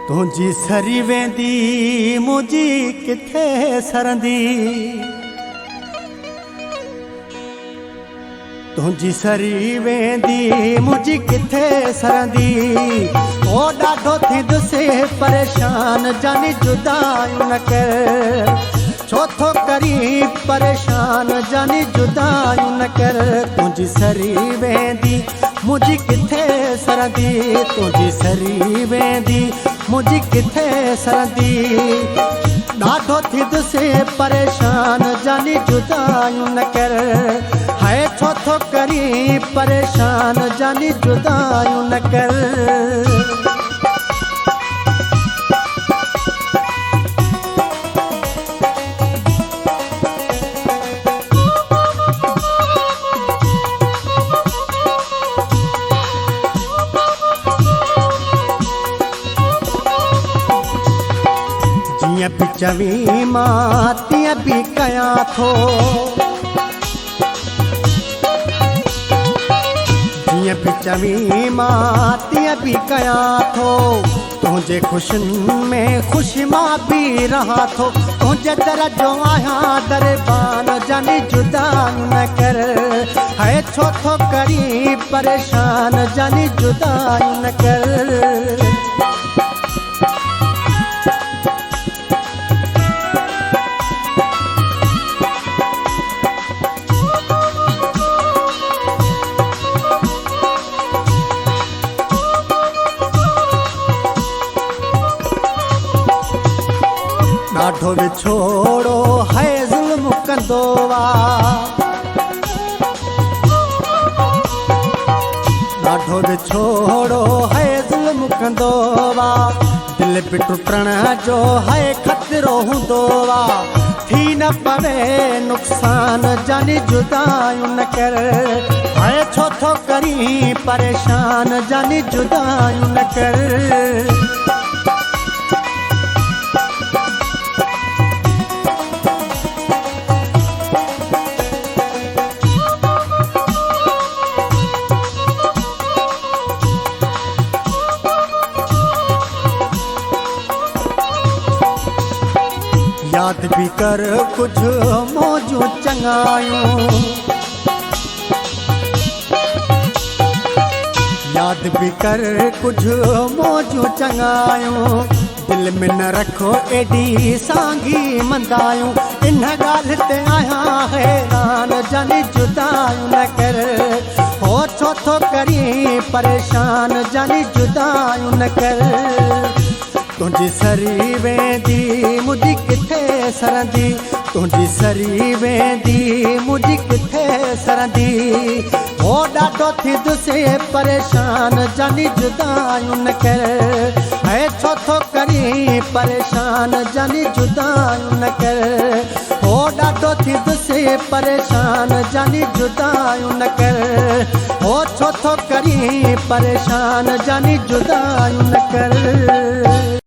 तुझी सरी वेंदी मुझी किथे सरंदी, तुझी सरी वेंदी मुझी किथे सरंदी। ओ ॾाढो थींदुसि परेशान जानी जुदायूं न कर, छो थो करी परेशान जानी जुदायूं न कर। तुझी सरी वेंदी मुझी किथे सरंदी, तुझी सरी वेंदी मुझी किथे सरंदी। ॾाढो थींदुसि परेशान जानी जुदायूं न कर, है छो थो करी परेशान जानी जुदायूं न कर। जियां भी चवी मां तियां भी कयां थो, जियां भी चवी मां तियां भी कयां थो। तुझे खुशियुनि में खुशी मां भी रहा थो, तुझे दर जो आहियां दरबान जानी जुदायूं न कर। है छो थो करी परेशान जानी जुदायूं न कर। ॾाढो विछोड़ो है ज़ुल्म कंदो वा, ॾाढो विछोड़ो है ज़ुल्म कंदो वा। दिल बि टुटण जो है खतरो हूंदो वा, थी न पवे नुक़सान जानी जुदायूं न कर। है छो थो करी परेशान जानी जुदायूं न कर। याद भी कर कुछ मौजूं चंगायूं, याद भी कर कुछ मौजूं चंगायूं। दिल में न रखो एडी सांगी मंदायूं, इन ॻाल्हि ते आहियां हैरान जानी जुदायूं न कर। हो छो थो करी परेशान जानी जुदायूं न कर। तुझी सरी वेंदी मुझी किथे सरंदी, तुझी सरी वेंदी मुझी किथे सरंदी। हो ॾाढो थींदुसि परेशान जानी जुदायूं न कर। है छो थो करी परेशान जानी जुदायूं न कर। हो ॾाढो थींदुसि परेशान जानी जुदायूं न कर। हो छो थो करी परेशान जानी जुदायूं न कर।